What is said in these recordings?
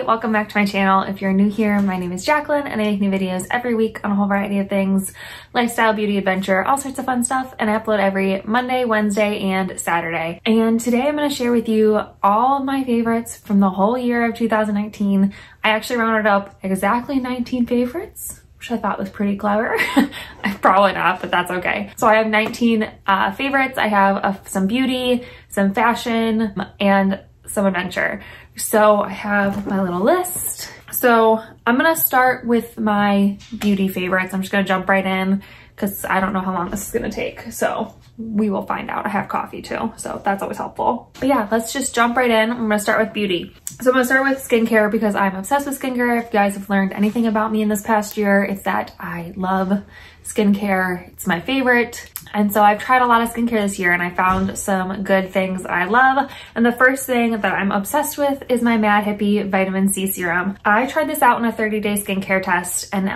welcome back to my channel. If you're new here, my name is Jacqueline and I make new videos every week on a whole variety of things, lifestyle, beauty, adventure, all sorts of fun stuff, and I upload every Monday, Wednesday, and Saturday. And today I'm going to share with you all of my favorites from the whole year of 2019. I actually rounded up exactly 19 favorites, which I thought was pretty clever. Probably not, but that's okay. So I have 19 favorites. I have some beauty, some fashion, and some adventure. So I have my little list. So I'm gonna start with my beauty favorites. I'm just gonna jump right in because I don't know how long this is gonna take. So we will find out. I have coffee too, so that's always helpful. But yeah, let's just jump right in. I'm gonna start with beauty. So I'm gonna start with skincare because I'm obsessed with skincare. If you guys have learned anything about me in this past year, it's that I love skincare. It's my favorite. And so I've tried a lot of skincare this year and I found some good things that I love. And the first thing that I'm obsessed with is my Mad Hippie Vitamin C Serum. I tried this out in a 30-day skincare test, and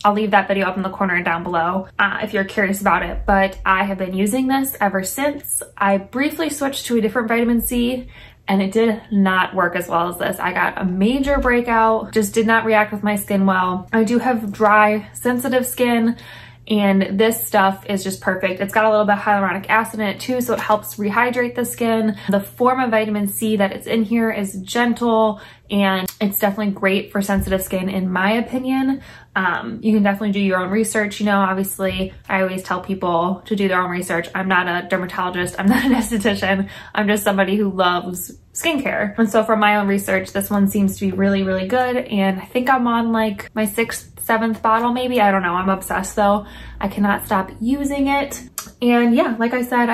I'll leave that video up in the corner down below if you're curious about it. But I have been using this ever since. I briefly switched to a different vitamin C and it did not work as well as this. I got a major breakout, just did not react with my skin well. I do have dry, sensitive skin, and this stuff is just perfect. It's got a little bit of hyaluronic acid in it too, so it helps rehydrate the skin. The form of vitamin C that it's in here is gentle, and it's definitely great for sensitive skin in my opinion. You can definitely do your own research. You know, obviously I always tell people to do their own research. I'm not a dermatologist, I'm not an esthetician. I'm just somebody who loves skincare. And so from my own research, this one seems to be really, really good. And I think I'm on like my 6th, 7th bottle maybe. I don't know. I'm obsessed though. I cannot stop using it. And yeah, like I said,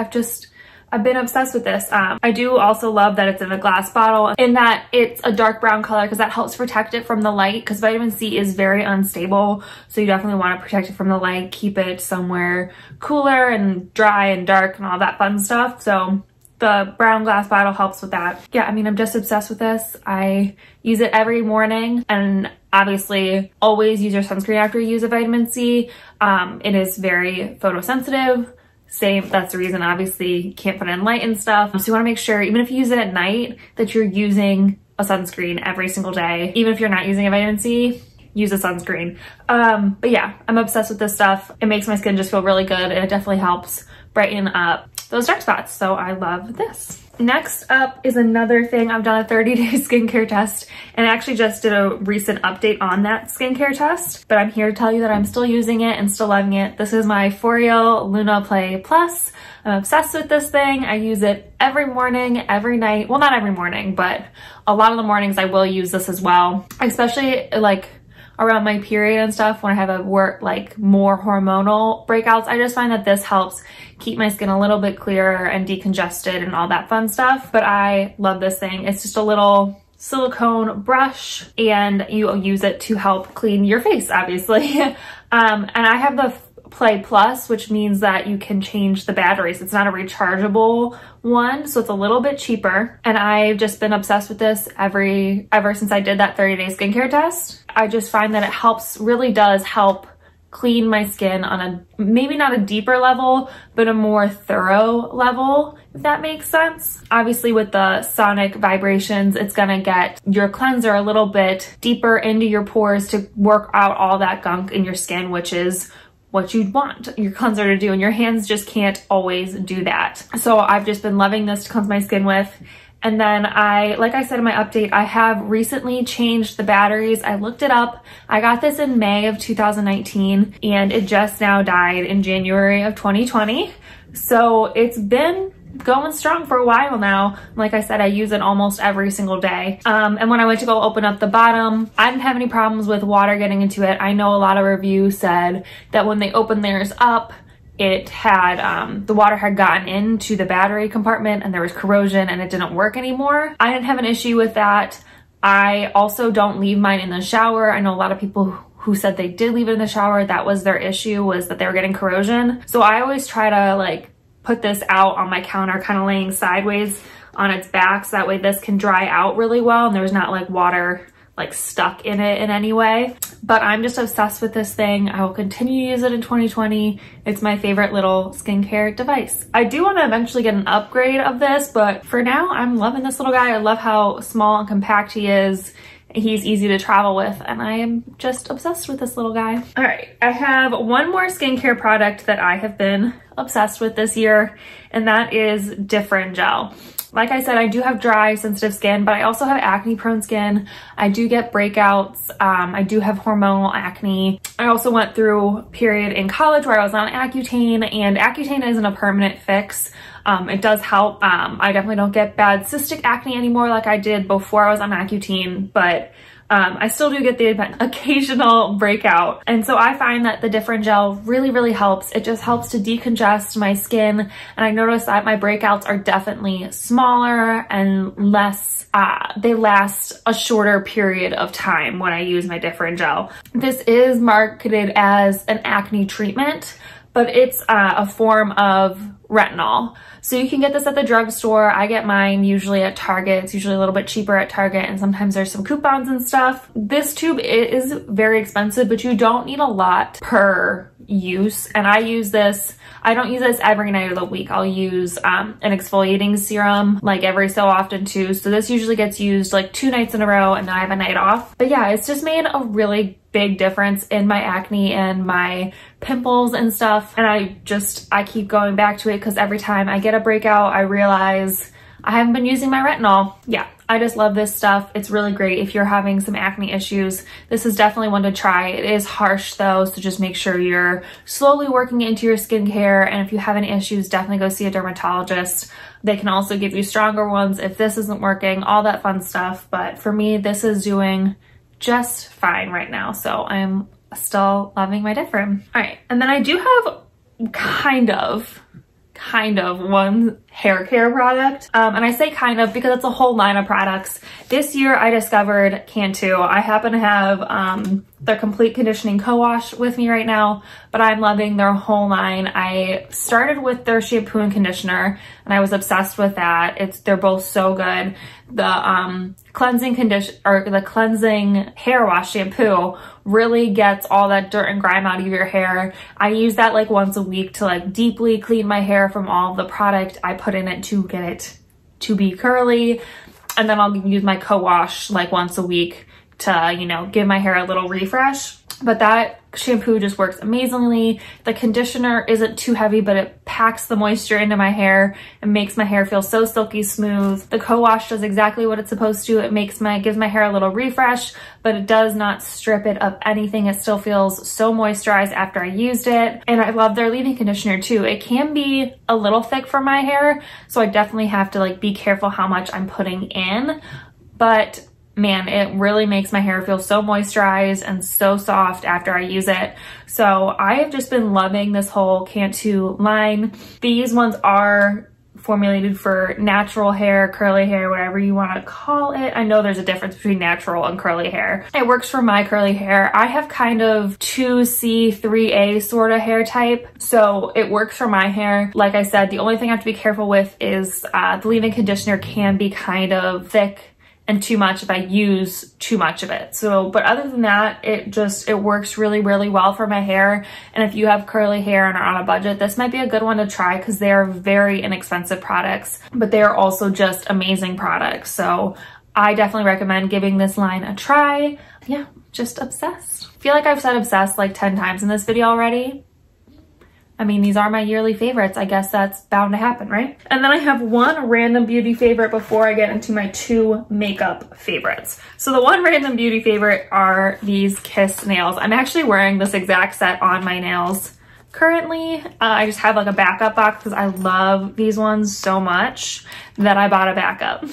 I've been obsessed with this. I do also love that it's in a glass bottle, in that it's a dark brown color because that helps protect it from the light, because vitamin C is very unstable. So you definitely want to protect it from the light, keep it somewhere cooler and dry and dark and all that fun stuff. So the brown glass bottle helps with that. Yeah, I mean, I'm just obsessed with this. I use it every morning, and obviously always use your sunscreen after you use a vitamin C. It is very photosensitive. Same, that's the reason obviously you can't put it in light and stuff. So you wanna make sure, even if you use it at night, that you're using a sunscreen every single day. Even if you're not using a vitamin C, use a sunscreen. But yeah, I'm obsessed with this stuff. It makes my skin just feel really good, and it definitely helps brighten up those dark spots. So I love this. Next up is another thing. I've done a 30-day skincare test, and I actually just did a recent update on that skincare test, but I'm here to tell you that I'm still using it and still loving it. This is my Foreo Luna Play Plus. I'm obsessed with this thing. I use it every morning, every night. Well, not every morning, but a lot of the mornings I will use this as well, especially like around my period and stuff, when I have more hormonal breakouts. I just find that this helps keep my skin a little bit clearer and decongested and all that fun stuff. But I love this thing. It's just a little silicone brush, and you use it to help clean your face, obviously. And I have the Play Plus, which means that you can change the batteries. It's not a rechargeable one, so it's a little bit cheaper. And I've just been obsessed with this ever since I did that 30-day skincare test. I just find that it really does help clean my skin on a, maybe not a deeper level, but a more thorough level, if that makes sense. Obviously with the sonic vibrations, it's gonna get your cleanser a little bit deeper into your pores to work out all that gunk in your skin, which is what you'd want your cleanser to do, and your hands just can't always do that. So I've just been loving this to cleanse my skin with. And then like I said in my update, I have recently changed the batteries. I looked it up. I got this in May of 2019 and it just now died in January of 2020. So it's been going strong for a while now. Like I said, I use it almost every single day. And when I went to go open up the bottom, I didn't have any problems with water getting into it. I know a lot of reviews said that when they opened theirs up, it had, the water had gotten into the battery compartment and there was corrosion and it didn't work anymore. I didn't have an issue with that. I also don't leave mine in the shower. I know a lot of people who said they did leave it in the shower. That was their issue, was that they were getting corrosion. So I always try to put this out on my counter, kind of laying sideways on its back, so that way this can dry out really well and there's not water stuck in it in any way. But I'm just obsessed with this thing. I will continue to use it in 2020. It's my favorite little skincare device. I do want to eventually get an upgrade of this, but for now I'm loving this little guy. I love how small and compact he is. He's easy to travel with, and I am just obsessed with this little guy. All right, I have one more skincare product that I have been obsessed with this year, and that is Differin Gel. Like I said, I do have dry, sensitive skin, but I also have acne-prone skin. I do get breakouts. I do have hormonal acne. I also went through a period in college where I was on Accutane, and Accutane isn't a permanent fix. It does help. I definitely don't get bad cystic acne anymore like I did before I was on Accutane, but I still do get the occasional breakout. And so I find that the Differin Gel really, really helps. It just helps to decongest my skin. And I noticed that my breakouts are definitely smaller and less, they last a shorter period of time when I use my Differin Gel. This is marketed as an acne treatment, but it's a form of retinol. So you can get this at the drugstore. I get mine usually at Target. It's usually a little bit cheaper at Target, and sometimes there's some coupons and stuff. This tube is very expensive, but you don't need a lot per use. And I use this, I don't use this every night of the week. I'll use an exfoliating serum like every so often too. So this usually gets used like 2 nights in a row, and then I have a night off. But yeah, it's just made a really big difference in my acne and my pimples and stuff. And I keep going back to it because every time I get a breakout, I realize I haven't been using my retinol. Yeah, I just love this stuff. It's really great if you're having some acne issues. This is definitely one to try. It is harsh though, so just make sure you're slowly working into your skincare. And if you have any issues, definitely go see a dermatologist. They can also give you stronger ones if this isn't working, all that fun stuff. But for me, this is doing just fine right now. So I'm still loving my Differin. All right, and then I do have kind of one hair care product. And I say kind of because it's a whole line of products. This year I discovered Cantu. I happen to have their complete conditioning co-wash with me right now, but I'm loving their whole line. I started with their shampoo and conditioner, and I was obsessed with that. They're both so good. The cleansing hair wash shampoo really gets all that dirt and grime out of your hair. I use that like once a week to like deeply clean my hair from all the product I put in it to get it to be curly. And then I'll use my co-wash like once a week to, you know, give my hair a little refresh. But that shampoo just works amazingly. The conditioner isn't too heavy, but it packs the moisture into my hair and makes my hair feel so silky smooth. The co-wash does exactly what it's supposed to. It gives my hair a little refresh, but it does not strip it of anything. It still feels so moisturized after I used it. And I love their leave-in conditioner too. It can be a little thick for my hair, so I definitely have to like be careful how much I'm putting in. But man, it really makes my hair feel so moisturized and so soft after I use it. So I have just been loving this whole Cantu line. These ones are formulated for natural hair, curly hair, whatever you want to call it. I know there's a difference between natural and curly hair. It works for my curly hair. I have kind of 2C, 3A sort of hair type, so it works for my hair. Like I said, the only thing I have to be careful with is the leave-in conditioner can be kind of thick and too much if I use too much of it. So, but other than that, it works really, really well for my hair. And if you have curly hair and are on a budget, this might be a good one to try because they are very inexpensive products, but they are also just amazing products. So I definitely recommend giving this line a try. Yeah, just obsessed. I feel like I've said obsessed like 10 times in this video already. I mean, these are my yearly favorites. I guess that's bound to happen, right? And then I have one random beauty favorite before I get into my 2 makeup favorites. So the one random beauty favorite are these Kiss nails. I'm actually wearing this exact set on my nails currently. I just have like a backup box because I love these ones so much that I bought a backup.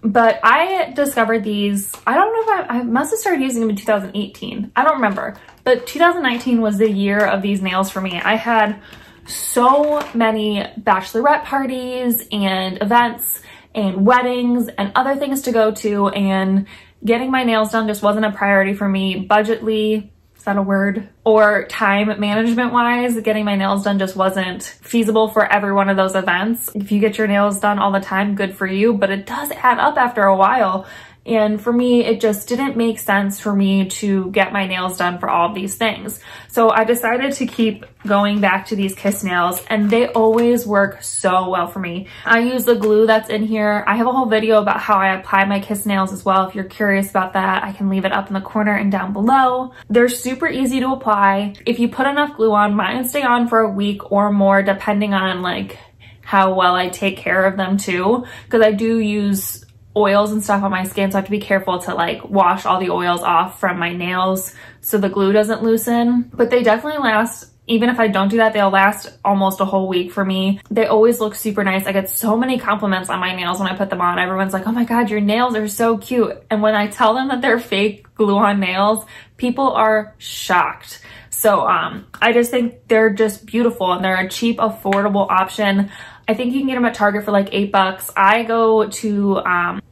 But I discovered these, I don't know if I must have started using them in 2018. I don't remember. But 2019 was the year of these nails for me. I had so many bachelorette parties and events and weddings and other things to go to, and getting my nails done just wasn't a priority for me budgetly. Is that a word? Or time management wise, getting my nails done just wasn't feasible for every one of those events. If you get your nails done all the time, good for you, but it does add up after a while. And for me, it just didn't make sense for me to get my nails done for all of these things. So I decided to keep going back to these kiss nails, and they always work so well for me. I use the glue that's in here. I have a whole video about how I apply my kiss nails as well. If you're curious about that, I can leave it up in the corner and down below. They're super easy to apply. If you put enough glue on, mine stay on for a week or more, depending on like how well I take care of them too, because I do use oils and stuff on my skin, so I have to be careful to like wash all the oils off from my nails so the glue doesn't loosen. But they definitely last. Even if I don't do that, they'll last almost a whole week for me. They always look super nice. I get so many compliments on my nails when I put them on. Everyone's like, oh my God, your nails are so cute. And when I tell them that they're fake glue-on nails, people are shocked. So I just think they're just beautiful, and they're a cheap, affordable option. I think you can get them at Target for like $8. I go to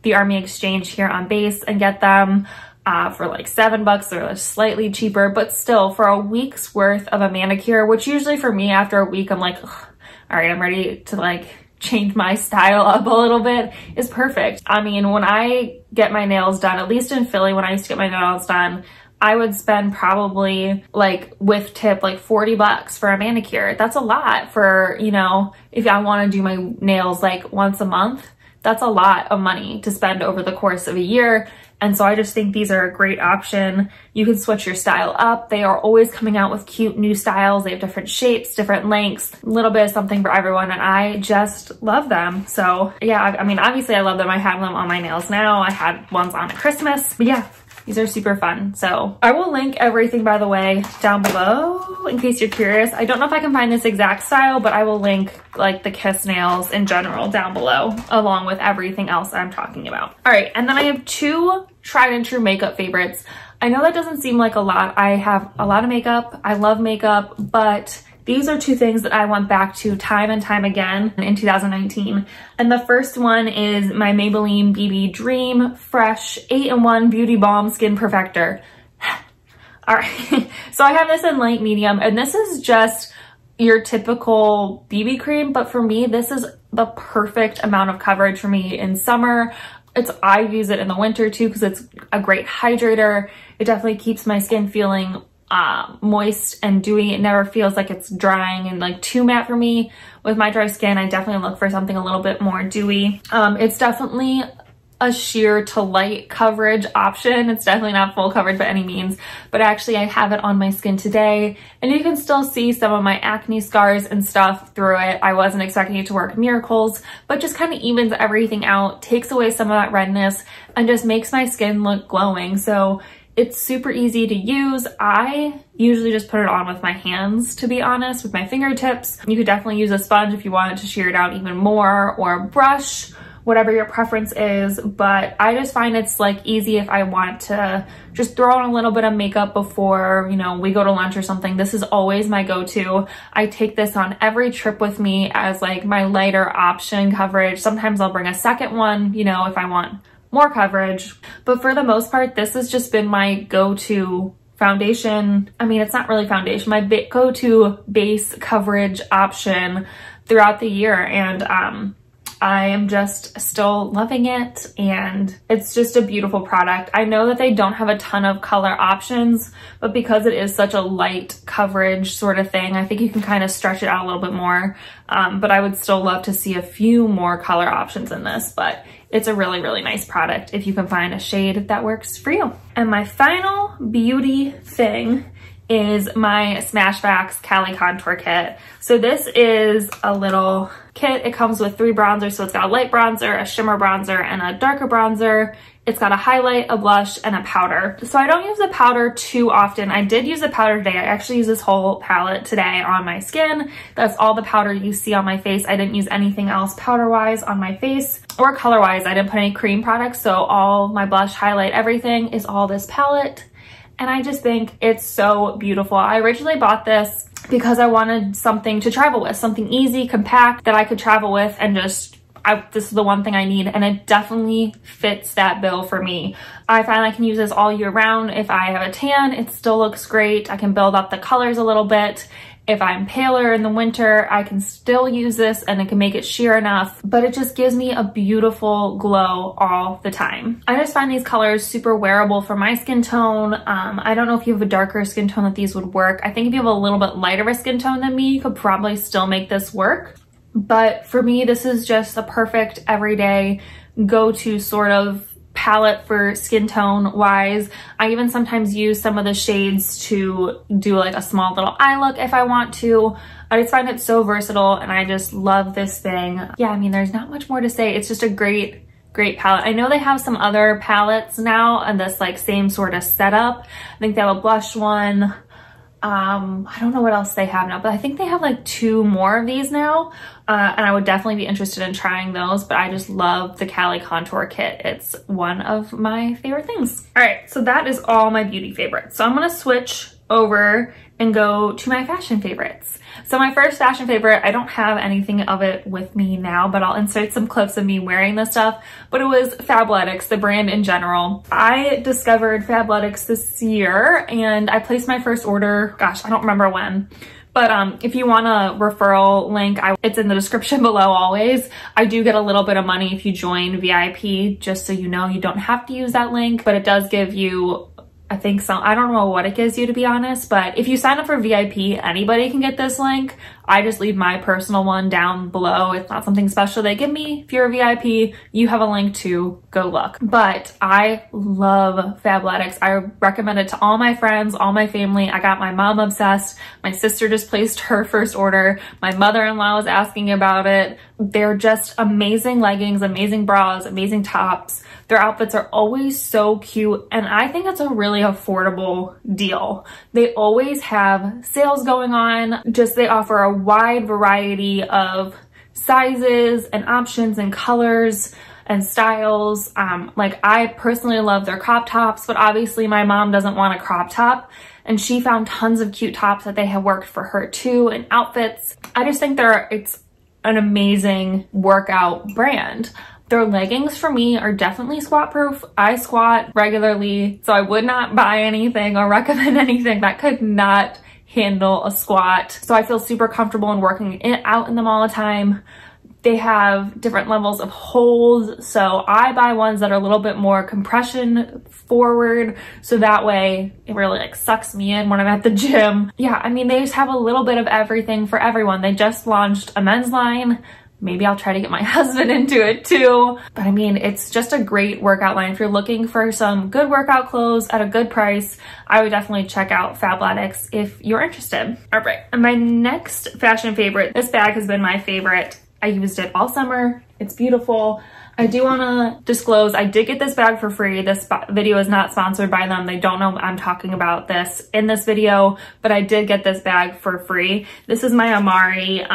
the Army Exchange here on base and get them for like $7. They're slightly cheaper, but still for a week's worth of a manicure, which usually for me after a week, I'm like, all right, I'm ready to like change my style up a little bit, is perfect. I mean, when I get my nails done, at least in Philly, when I used to get my nails done, I would spend probably like with tip like $40 for a manicure. That's a lot for, you know, if I want to do my nails like once a month, that's a lot of money to spend over the course of a year. And so I just think these are a great option. You can switch your style up. They are always coming out with cute new styles. They have different shapes, different lengths, a little bit of something for everyone. And I just love them. So yeah, I mean, obviously I love them. I have them on my nails now. I had ones on at Christmas, but yeah, these are super fun. So I will link everything, by the way, down below in case you're curious. I don't know if I can find this exact style, but I will link like the kiss nails in general down below, along with everything else I'm talking about. All right, and then I have two tried and true makeup favorites. I know that doesn't seem like a lot. I have a lot of makeup. I love makeup, but these are two things that I went back to time and time again in 2019. And the first one is my Maybelline BB Dream Fresh 8-in-1 Beauty Balm Skin Perfector. All right, so I have this in light medium, and this is just your typical BB cream, but for me, this is the perfect amount of coverage for me in summer. I use it in the winter too, because it's a great hydrator. It definitely keeps my skin feeling moist and dewy. It never feels like it's drying and like too matte for me. With my dry skin, I definitely look for something a little bit more dewy. It's definitely a sheer to light coverage option. It's definitely not full coverage by any means, but actually I have it on my skin today, and you can still see some of my acne scars and stuff through it. I wasn't expecting it to work miracles, but just kind of evens everything out, takes away some of that redness, and just makes my skin look glowing. So it's super easy to use. I usually just put it on with my hands, to be honest, with my fingertips. You could definitely use a sponge if you wanted to sheer it out even more, or a brush, whatever your preference is. But I just find it's like easy if I want to just throw on a little bit of makeup before, you know, we go to lunch or something. This is always my go-to. I take this on every trip with me as like my lighter option coverage. Sometimes I'll bring a second one, you know, if I want more coverage. But for the most part, this has just been my go-to foundation. I mean, it's not really foundation, my go-to base coverage option throughout the year. And I am just still loving it, and it's just a beautiful product. I know that they don't have a ton of color options, but because it is such a light coverage sort of thing, I think you can kind of stretch it out a little bit more. But I would still love to see a few more color options in this, but it's a really, really nice product if you can find a shade that works for you. And my final beauty thing is my Smashbox Cali Contour Kit. So this is a little kit. It comes with 3 bronzers. So it's got a light bronzer, a shimmer bronzer, and a darker bronzer. It's got a highlight, a blush, and a powder. So I don't use the powder too often. I did use the powder today. I actually used this whole palette today on my skin. That's all the powder you see on my face. I didn't use anything else powder-wise on my face, or color-wise. I didn't put any cream products. So all my blush, highlight, everything is all this palette. And I just think it's so beautiful. I originally bought this because I wanted something to travel with, something easy, compact that I could travel with, and just, this is the one thing I need, and it definitely fits that bill for me. I find I can use this all year round. If I have a tan, it still looks great. I can build up the colors a little bit, If I'm paler in the winter, I can still use this and it can make it sheer enough, but it just gives me a beautiful glow all the time. I just find these colors super wearable for my skin tone. I don't know if you have a darker skin tone that these would work. I think if you have a little bit lighter of a skin tone than me, you could probably still make this work. But for me, this is just a perfect everyday go-to sort of palette for skin tone wise. I even sometimes use some of the shades to do like a small little eye look if I want to. I just find it so versatile and I just love this thing. Yeah, I mean, there's not much more to say. It's just a great palette. I know they have some other palettes now and this like same sort of setup. I think they have a blush one. I don't know what else they have now, but I think they have like 2 more of these now. And I would definitely be interested in trying those, but I just love the Cali Contour Kit. It's one of my favorite things. All right, so that is all my beauty favorites. So I'm gonna switch over and go to my fashion favorites. So my first fashion favorite, I don't have anything of it with me now, but I'll insert some clips of me wearing this stuff, but it was Fabletics, the brand in general. I discovered Fabletics this year and I placed my first order, gosh, I don't remember when. But if you want a referral link, it's in the description below always. I do get a little bit of money if you join VIP, just so you know you don't have to use that link, but it does give you, I think so. I don't know what it gives you, to be honest, but if you sign up for VIP, anybody can get this link. I just leave my personal one down below. It's not something special they give me. If you're a VIP, you have a link to go look. But I love Fabletics. I recommend it to all my friends, all my family. I got my mom obsessed. My sister just placed her first order. My mother-in-law was asking about it. They're just amazing leggings, amazing bras, amazing tops. Their outfits are always so cute, and I think it's a really affordable deal. They always have sales going on. Just they offer a wide variety of sizes and options and colors and styles. Like I personally love their crop tops, but obviously my mom doesn't want a crop top, and she found tons of cute tops that they have worked for her too, and outfits. I just think it's an amazing workout brand. Their leggings for me are definitely squat proof. I squat regularly, so I would not buy anything or recommend anything that could not handle a squat. So I feel super comfortable in working out in them all the time. They have different levels of hold, so I buy ones that are a little bit more compression forward, so that way it really like sucks me in when I'm at the gym. Yeah, I mean, they just have a little bit of everything for everyone. They just launched a men's line. Maybe I'll try to get my husband into it too. But I mean, it's just a great workout line. If you're looking for some good workout clothes at a good price, I would definitely check out Fabletics if you're interested. All right, and my next fashion favorite, this bag has been my favorite. I used it all summer. It's beautiful. I do want to disclose, I did get this bag for free. This video is not sponsored by them. They don't know I'm talking about this in this video, but I did get this bag for free. This is my Amari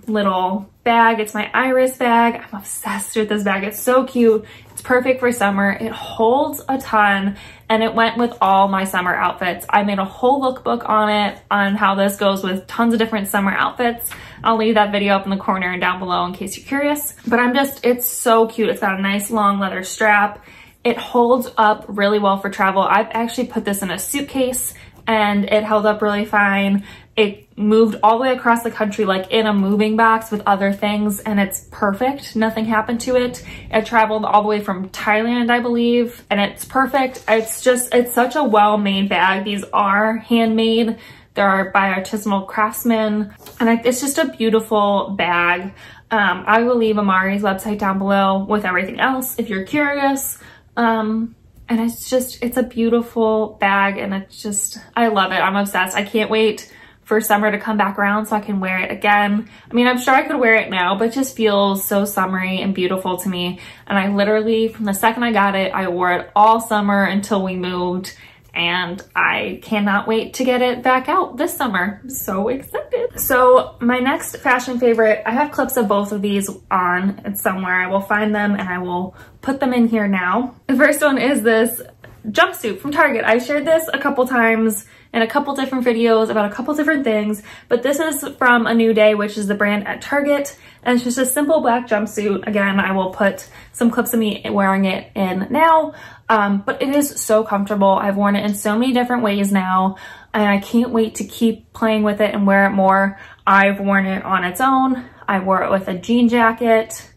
little bag. It's my Iris bag. I'm obsessed with this bag. It's so cute. It's perfect for summer. It holds a ton, and it went with all my summer outfits. I made a whole lookbook on it, on how this goes with tons of different summer outfits. I'll leave that video up in the corner and down below in case you're curious. But it's so cute. It's got a nice long leather strap. It holds up really well for travel. I've actually put this in a suitcase and it held up really fine. It moved all the way across the country like in a moving box with other things, and it's perfect. Nothing happened to it. It traveled all the way from Thailand, I believe, and it's perfect. It's such a well-made bag. These are handmade. They're by artisanal craftsmen, and it's just a beautiful bag. I will leave Amari's website down below with everything else if you're curious. And it's a beautiful bag, and I love it. I'm obsessed. I can't wait for summer to come back around so I can wear it again. I mean, I'm sure I could wear it now, but it just feels so summery and beautiful to me. And I literally, from the second I got it, I wore it all summer until we moved, and I cannot wait to get it back out this summer. I'm so excited. So my next fashion favorite, I have clips of both of these on somewhere. I will find them and I will put them in here now. The first one is this jumpsuit from Target. I shared this a couple times in a couple different videos about a couple different things, but this is from A New Day, which is the brand at Target, and it's just a simple black jumpsuit. Again, I will put some clips of me wearing it in now, but it is so comfortable. I've worn it in so many different ways now, and I can't wait to keep playing with it and wear it more. I've worn it on its own. I wore it with a jean jacket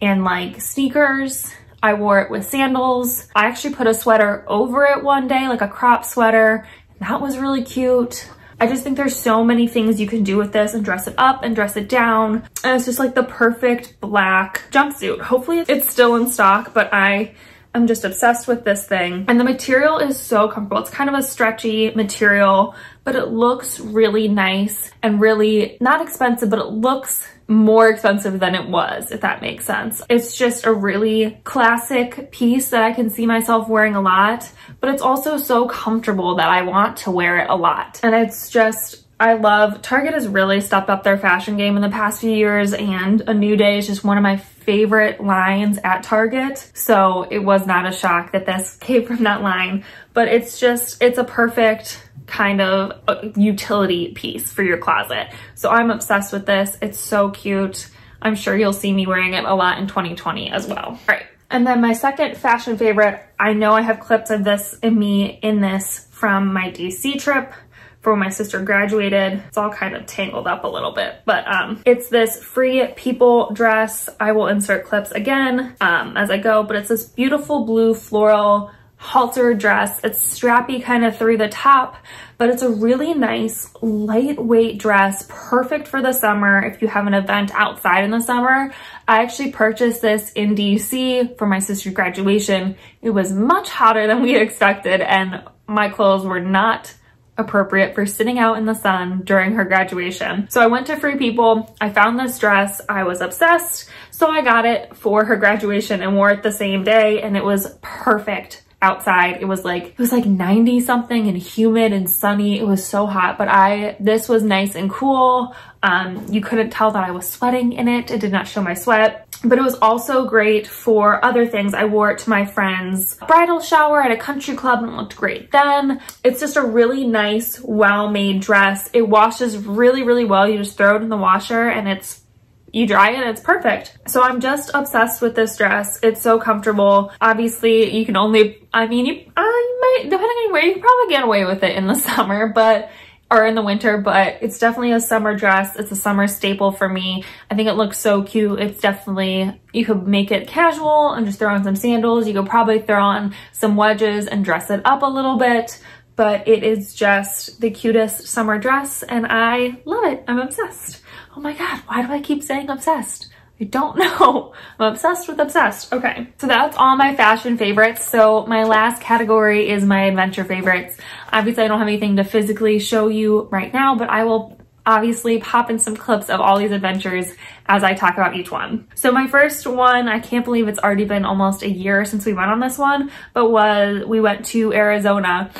and like sneakers. I wore it with sandals. I actually put a sweater over it one day, like a crop sweater. That was really cute. I just think there's so many things you can do with this and dress it up and dress it down. And it's just like the perfect black jumpsuit. Hopefully it's still in stock, but I'm just obsessed with this thing. And the material is so comfortable. It's kind of a stretchy material, but it looks really nice and really not expensive, but it looks more expensive than it was, if that makes sense. It's just a really classic piece that I can see myself wearing a lot, but it's also so comfortable that I want to wear it a lot. And it's just, I love, Target has really stepped up their fashion game in the past few years, and A New Day is just one of my favorite lines at Target. So it was not a shock that this came from that line, but it's a perfect kind of utility piece for your closet. So I'm obsessed with this. It's so cute. I'm sure you'll see me wearing it a lot in 2020 as well. All right. And then my second fashion favorite, I know I have clips of this in me in this from my DC trip for when my sister graduated. It's all kind of tangled up a little bit, but it's this Free People dress. I will insert clips again as I go, but it's this beautiful blue floral halter dress. It's strappy kind of through the top, but it's a really nice lightweight dress, perfect for the summer if you have an event outside in the summer. I actually purchased this in DC for my sister's graduation. It was much hotter than we expected, and my clothes were not appropriate for sitting out in the sun during her graduation. So I went to Free People, I found this dress, I was obsessed, so I got it for her graduation and wore it the same day, and it was perfect outside. It was like 90 something and humid and sunny. It was so hot, but this was nice and cool. You couldn't tell that I was sweating in it. It did not show my sweat, but it was also great for other things. I wore it to my friend's bridal shower at a country club and it looked great then. It's just a really nice, well-made dress. It washes really, really well. You just throw it in the washer and you dry it and it's perfect. So I'm just obsessed with this dress. It's so comfortable. Obviously you can only, you might, depending on where, you can probably get away with it in the summer, or in the winter, but it's definitely a summer dress. It's a summer staple for me. I think it looks so cute. It's definitely, you could make it casual and just throw on some sandals. You could probably throw on some wedges and dress it up a little bit, but it is just the cutest summer dress and I love it. I'm obsessed. Oh my God, why do I keep saying obsessed? I don't know. I'm obsessed with obsessed. Okay, so that's all my fashion favorites. So my last category is my adventure favorites. Obviously, I don't have anything to physically show you right now, but I will obviously pop in some clips of all these adventures as I talk about each one. So my first one, I can't believe it's already been almost a year since we went on this one, but we went to Arizona.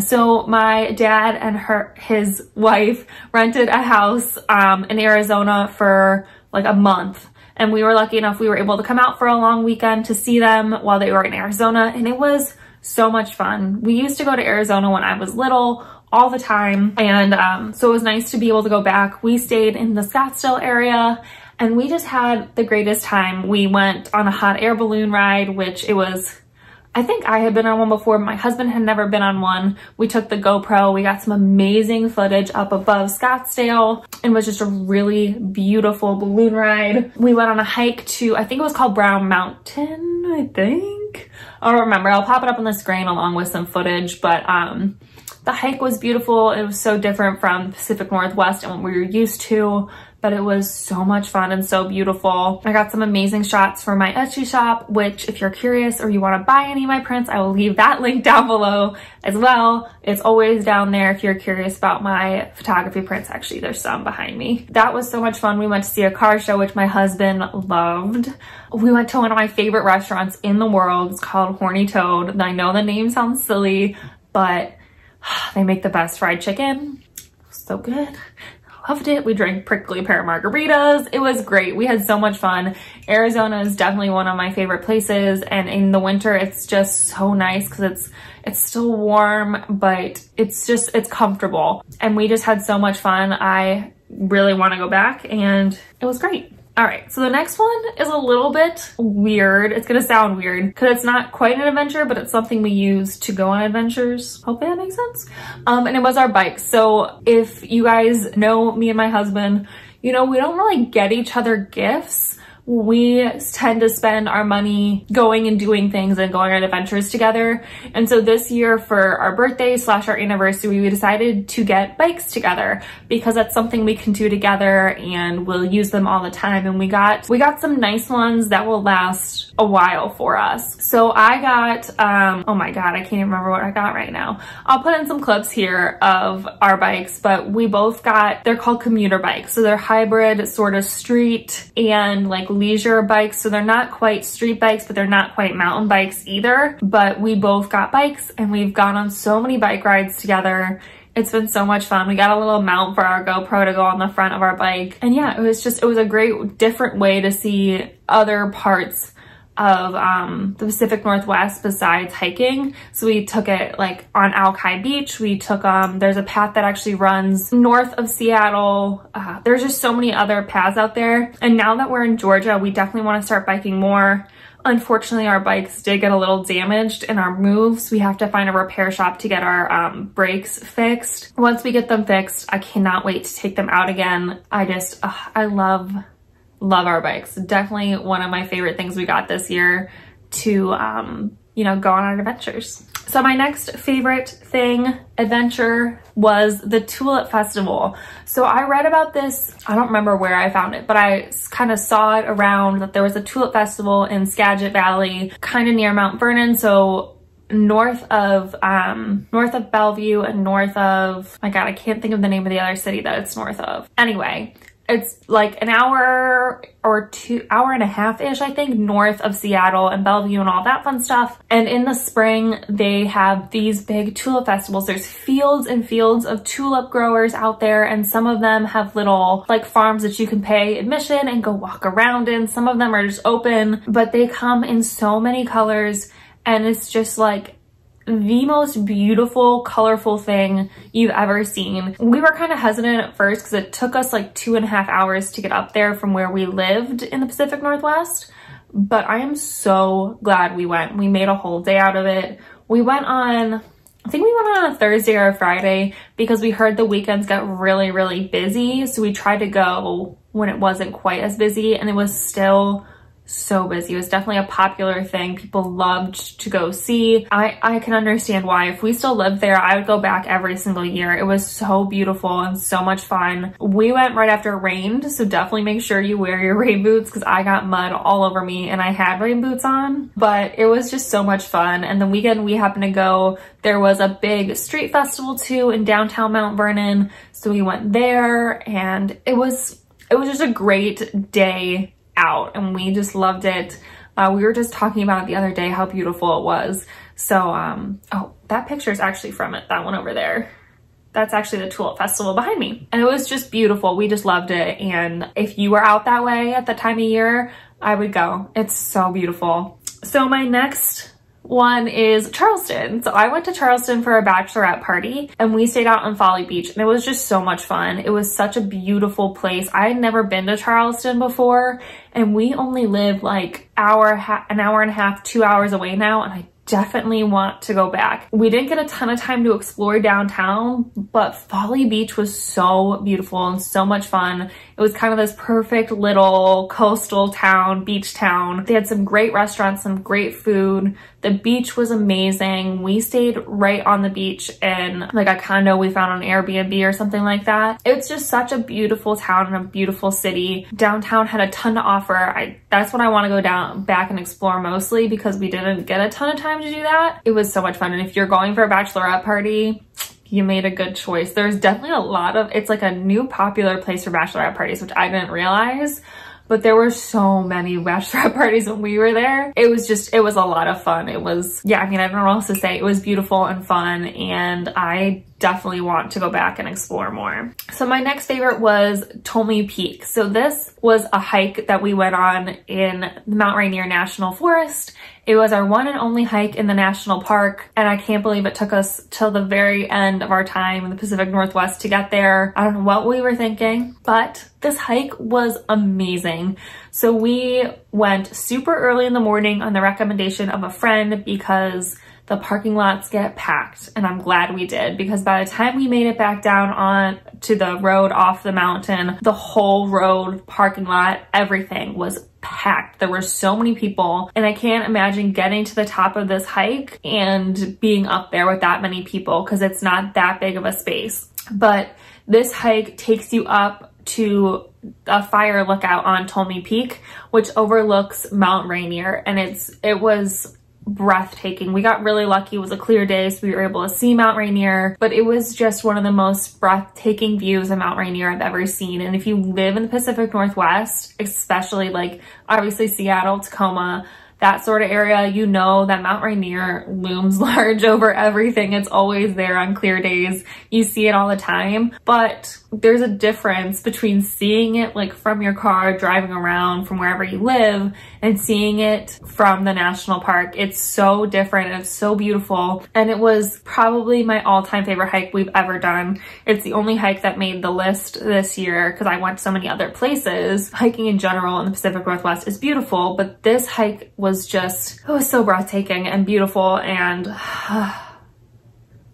So my dad and his wife rented a house in Arizona for like a month. And we were lucky enough, we were able to come out for a long weekend to see them while they were in Arizona. And it was so much fun. We used to go to Arizona when I was little all the time. And so it was nice to be able to go back. We stayed in the Scottsdale area and we just had the greatest time. We went on a hot air balloon ride, which I think I had been on one before. My husband had never been on one. We took the GoPro. We got some amazing footage up above Scottsdale. It was just a really beautiful balloon ride. We went on a hike to, I think it was called Brown Mountain, I think. I don't remember. I'll pop it up on the screen along with some footage, but the hike was beautiful. It was so different from the Pacific Northwest and what we were used to, but it was so much fun and so beautiful. I got some amazing shots for my Etsy shop, which if you're curious or you want to buy any of my prints, I will leave that link down below as well. It's always down there if you're curious about my photography prints. Actually, there's some behind me. That was so much fun. We went to see a car show, which my husband loved. We went to one of my favorite restaurants in the world. It's called Horny Toad. I know the name sounds silly, but they make the best fried chicken. So good. loved it. We drank prickly pear margaritas. It was great. We had so much fun. Arizona is definitely one of my favorite places, and in the winter it's just so nice because it's still warm, but it's comfortable, and we just had so much fun. I really want to go back, and it was great. All right, so the next one is a little bit weird. It's gonna sound weird because it's not quite an adventure, but it's something we use to go on adventures. Hopefully that makes sense. And it was our bikes. So if you guys know me and my husband, you know, we don't really get each other gifts. We tend to spend our money going and doing things and going on adventures together. And so this year for our birthday / our anniversary, we decided to get bikes together because that's something we can do together and we'll use them all the time. And we got some nice ones that will last a while for us. So I got, oh my God, I can't even remember what I got right now. I'll put in some clips here of our bikes, but we both got, they're called commuter bikes. So they're hybrid, sort of street and like leisure bikes. So they're not quite street bikes, but they're not quite mountain bikes either. But we both got bikes and we've gone on so many bike rides together. It's been so much fun. We got a little mount for our GoPro to go on the front of our bike. And yeah, it was a great different way to see other parts of the Pacific Northwest besides hiking. So we took it like on Alki Beach. We took there's a path that actually runs north of Seattle. There's just so many other paths out there, and now that we're in Georgia, we definitely want to start biking more. Unfortunately, our bikes did get a little damaged in our moves. We have to find a repair shop to get our brakes fixed. Once we get them fixed, I cannot wait to take them out again. I love our bikes. Definitely one of my favorite things we got this year to, you know, go on our adventures. So my next favorite adventure was the Tulip Festival. So I read about this, I don't remember where I found it, but I kind of saw it around that there was a Tulip Festival in Skagit Valley, kind of near Mount Vernon. So north of Bellevue and north of, my God, I can't think of the name of the other city that it's north of. Anyway, it's like an hour or hour and a half-ish, I think, north of Seattle and Bellevue and all that fun stuff. And in the spring, they have these big tulip festivals. There's fields and fields of tulip growers out there, and some of them have little like farms that you can pay admission and go walk around in. Some of them are just open, but they come in so many colors, and it's just like the most beautiful, colorful thing you've ever seen. We were kind of hesitant at first because it took us like 2.5 hours to get up there from where we lived in the Pacific Northwest, but I am so glad we went. We made a whole day out of it. We went on, I think we went on a Thursday or a Friday because we heard the weekends got really, really busy. So we tried to go when it wasn't quite as busy, and it was still so busy. It was definitely a popular thing. People loved to go see. I can understand why. If we still lived there, I would go back every single year. It was so beautiful and so much fun. We went right after it rained, so definitely make sure you wear your rain boots because I got mud all over me and I had rain boots on. But it was just so much fun. And the weekend we happened to go, there was a big street festival too in downtown Mount Vernon. So we went there, and it was just a great day out, and we just loved it. We were just talking about it the other day, how beautiful it was. So, oh, that picture is actually from it, that one over there. That's actually the Tulip Festival behind me. And it was just beautiful. We just loved it. And if you were out that way at the time of year, I would go. It's so beautiful. So my next one is Charleston. So I went to Charleston for a bachelorette party, and we stayed out on Folly Beach, and it was just so much fun. It was such a beautiful place. I had never been to Charleston before, and we only live like an hour and a half, 2 hours away now, and I definitely want to go back. We didn't get a ton of time to explore downtown, but Folly Beach was so beautiful and so much fun. It was kind of this perfect little coastal town, beach town. They had some great restaurants, some great food. The beach was amazing. We stayed right on the beach in like a condo we found on Airbnb or something like that. It's just such a beautiful town and a beautiful city. Downtown had a ton to offer. That's what I want to go back and explore mostly because we didn't get a ton of time to do that. It was so much fun. And if you're going for a bachelorette party, you made a good choice. There's definitely a lot of, it's like a new popular place for bachelorette parties, which I didn't realize. but there were so many bachelorette parties when we were there. It was a lot of fun. It was, yeah, I mean, I don't know what else to say. It was beautiful and fun, and I definitely want to go back and explore more. So my next favorite was Tulip Peak. So this was a hike that we went on in Mount Rainier National Forest. It was our one and only hike in the national park, and I can't believe it took us till the very end of our time in the Pacific Northwest to get there. I don't know what we were thinking, but this hike was amazing. So we went super early in the morning on the recommendation of a friend because the parking lots get packed, and I'm glad we did, because by the time we made it back down on to the road off the mountain, the whole road, parking lot, everything was packed. There were so many people, and I can't imagine getting to the top of this hike and being up there with that many people, because it's not that big of a space. But this hike takes you up to a fire lookout on Tulip Peak, which overlooks Mount Rainier, and it was breathtaking. We got really lucky. It was a clear day, so we were able to see Mount Rainier, but it was just one of the most breathtaking views of Mount Rainier I've ever seen. And if you live in the Pacific Northwest, especially like obviously Seattle, Tacoma, that sort of area, you know that Mount Rainier looms large over everything. It's always there on clear days. You see it all the time, but there's a difference between seeing it like from your car, driving around from wherever you live, and seeing it from the national park. It's so different and it's so beautiful. And it was probably my all-time favorite hike we've ever done. It's the only hike that made the list this year because I went to so many other places. Hiking in general in the Pacific Northwest is beautiful, but this hike was it was so breathtaking and beautiful, and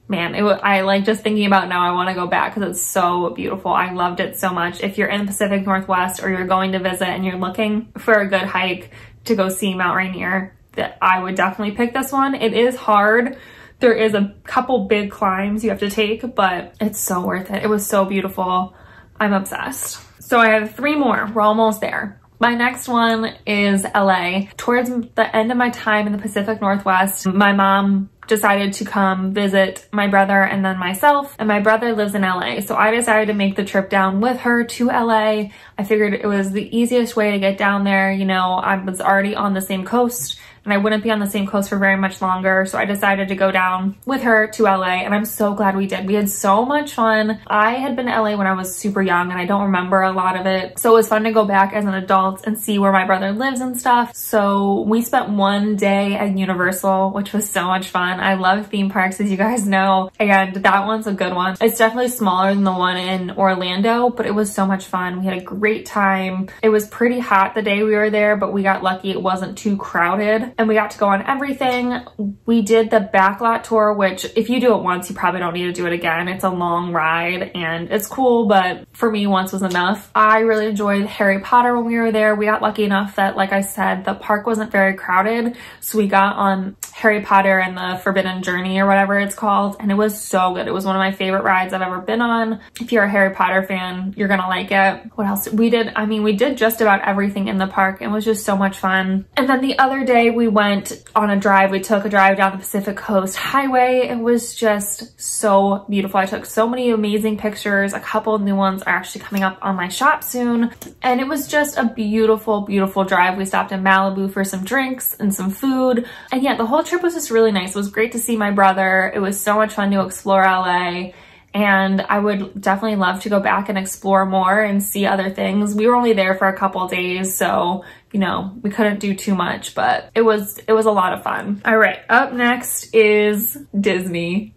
man, I like just thinking about it now, I want to go back because it's so beautiful. I loved it so much. If you're in the Pacific Northwest or you're going to visit and you're looking for a good hike to go see Mount Rainier, that I would definitely pick this one. It is hard. There is a couple big climbs you have to take, but it's so worth it. It was so beautiful. I'm obsessed. So I have 3 more. We're almost there. My next one is LA. Towards the end of my time in the Pacific Northwest, my mom decided to come visit my brother and then myself, and my brother lives in LA. So I decided to make the trip down with her to LA. I figured it was the easiest way to get down there. You know, I was already on the same coast, and I wouldn't be on the same coast for very much longer. So I decided to go down with her to LA, and I'm so glad we did. We had so much fun. I had been to LA when I was super young, and I don't remember a lot of it. So it was fun to go back as an adult and see where my brother lives and stuff. So we spent one day at Universal, which was so much fun. I love theme parks, as you guys know, and that one's a good one. It's definitely smaller than the one in Orlando, but it was so much fun. We had a great time. It was pretty hot the day we were there, but we got lucky. It wasn't too crowded, and we got to go on everything. We did the backlot tour, which if you do it once, you probably don't need to do it again. It's a long ride and it's cool, but for me, once was enough. I really enjoyed Harry Potter when we were there. We got lucky enough that, like I said, the park wasn't very crowded, so we got on Harry Potter and the Forbidden Journey or whatever it's called, and it was so good. It was one of my favorite rides I've ever been on. If you're a Harry Potter fan, you're gonna like it. What else we did? I mean, we did just about everything in the park. It was just so much fun. And then the other day we went on a drive. We took a drive down the Pacific Coast Highway. It was just so beautiful. I took so many amazing pictures. A couple of new ones are actually coming up on my shop soon, and it was just a beautiful, beautiful drive. We stopped in Malibu for some drinks and some food, and yeah, the whole trip was just really nice. It was great to see my brother. It was so much fun to explore LA, and I would definitely love to go back and explore more and see other things. We were only there for a couple days, so you know, we couldn't do too much, but it was a lot of fun. All right, up next is Disney.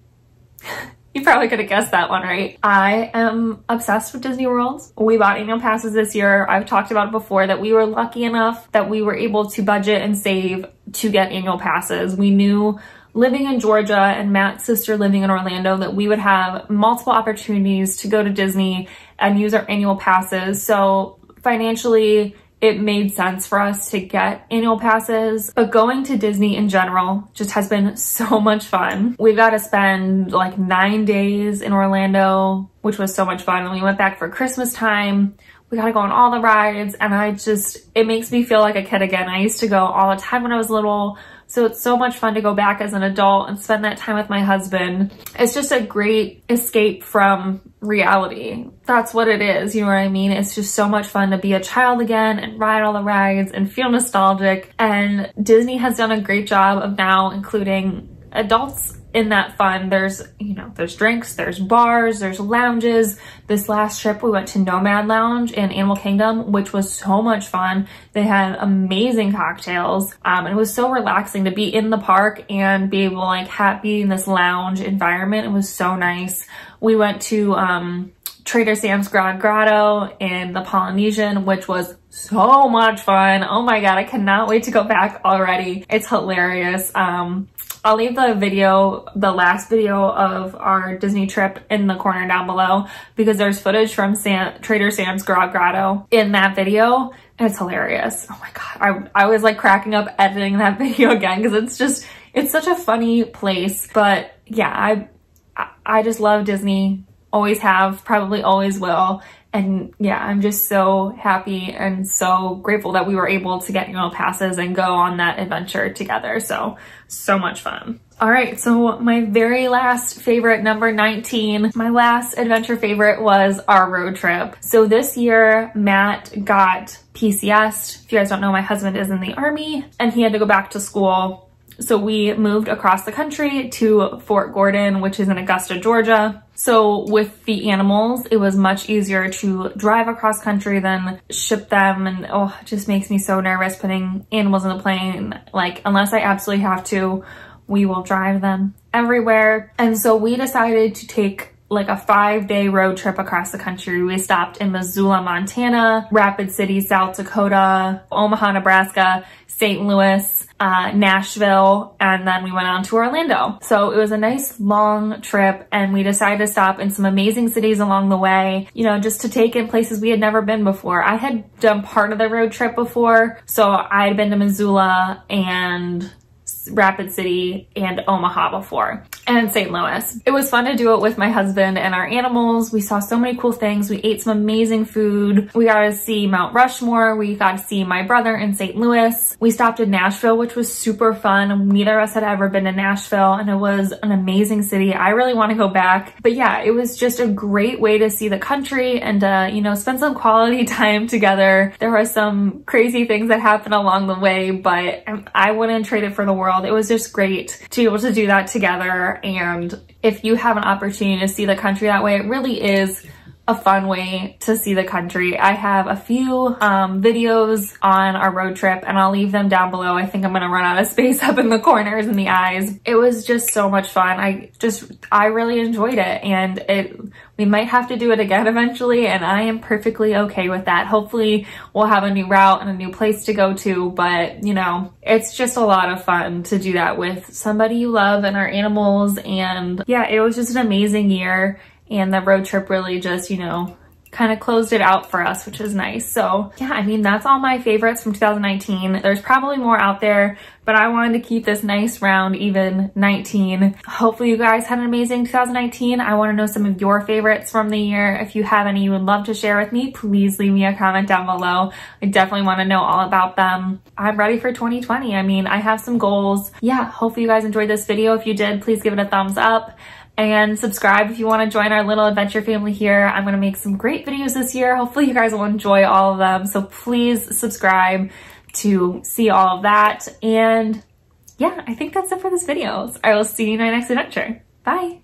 You probably could have guessed that one, right? I am obsessed with Disney World. We bought annual passes this year. I've talked about it before that we were lucky enough that we were able to budget and save to get annual passes. We knew living in Georgia and Matt's sister living in Orlando that we would have multiple opportunities to go to Disney and use our annual passes. So financially, it made sense for us to get annual passes, but going to Disney in general just has been so much fun. We got to spend like 9 days in Orlando, which was so much fun. And we went back for Christmas time. We got to go on all the rides, and it makes me feel like a kid again. I used to go all the time when I was little. So it's so much fun to go back as an adult and spend that time with my husband. It's just a great escape from reality. That's what it is, you know what I mean? It's just so much fun to be a child again and ride all the rides and feel nostalgic. And Disney has done a great job of now including adults in that fun. There's, you know, there's drinks, there's bars, there's lounges. This last trip we went to Nomad Lounge in Animal Kingdom, which was so much fun. They had amazing cocktails. And it was so relaxing to be in the park and be able to like be in this lounge environment. It was so nice. We went to Trader Sam's Grotto in the Polynesian, which was so much fun. Oh my God, I cannot wait to go back already. It's hilarious. I'll leave the video, the last video of our Disney trip in the corner down below because there's footage from Trader Sam's Grotto in that video. And it's hilarious. Oh my God. I was like cracking up editing that video again because it's such a funny place. But yeah, I just love Disney. Always have, probably always will. And yeah, I'm just so happy and so grateful that we were able to get annual passes and go on that adventure together. So much fun. All right, so my very last favorite, number 19, my last adventure favorite was our road trip. So this year, Matt got PCS'd. If you guys don't know, my husband is in the Army and he had to go back to school. So we moved across the country to Fort Gordon, which is in Augusta, Georgia. So with the animals, it was much easier to drive across country than ship them. And oh, it just makes me so nervous putting animals in the plane. Like, unless I absolutely have to, we will drive them everywhere. And so we decided to take like a 5-day road trip across the country. We stopped in Missoula, Montana, Rapid City, South Dakota, Omaha, Nebraska, St. Louis, Nashville, and then we went on to Orlando. So it was a nice long trip and we decided to stop in some amazing cities along the way, you know, just to take in places we had never been before. I had done part of the road trip before, so I had been to Missoula and Rapid City and Omaha before, and St. Louis. It was fun to do it with my husband and our animals. We saw so many cool things. We ate some amazing food. We got to see Mount Rushmore. We got to see my brother in St. Louis. We stopped in Nashville, which was super fun. Neither of us had ever been to Nashville, and it was an amazing city. I really want to go back. But yeah, it was just a great way to see the country and you know, spend some quality time together. There were some crazy things that happened along the way, but I wouldn't trade it for the world. It was just great to be able to do that together. And if you have an opportunity to see the country that way, it really is a fun way to see the country. I have a few videos on our road trip and I'll leave them down below. I think I'm gonna run out of space up in the corners and the eyes. It was just so much fun. I really enjoyed it, and we might have to do it again eventually, and I am perfectly okay with that. Hopefully we'll have a new route and a new place to go to, but you know, it's just a lot of fun to do that with somebody you love and our animals. And yeah, it was just an amazing year. And the road trip really just, you know, kind of closed it out for us, which is nice. So yeah, I mean, that's all my favorites from 2019. There's probably more out there, but I wanted to keep this nice round, even 19. Hopefully you guys had an amazing 2019. I want to know some of your favorites from the year. If you have any you would love to share with me, please leave me a comment down below. I definitely want to know all about them. I'm ready for 2020. I mean, I have some goals. Yeah, hopefully you guys enjoyed this video. If you did, please give it a thumbs up. And subscribe if you want to join our little adventure family here. I'm going to make some great videos this year. Hopefully you guys will enjoy all of them. So please subscribe to see all of that. And yeah, I think that's it for this video. I will see you in my next adventure. Bye.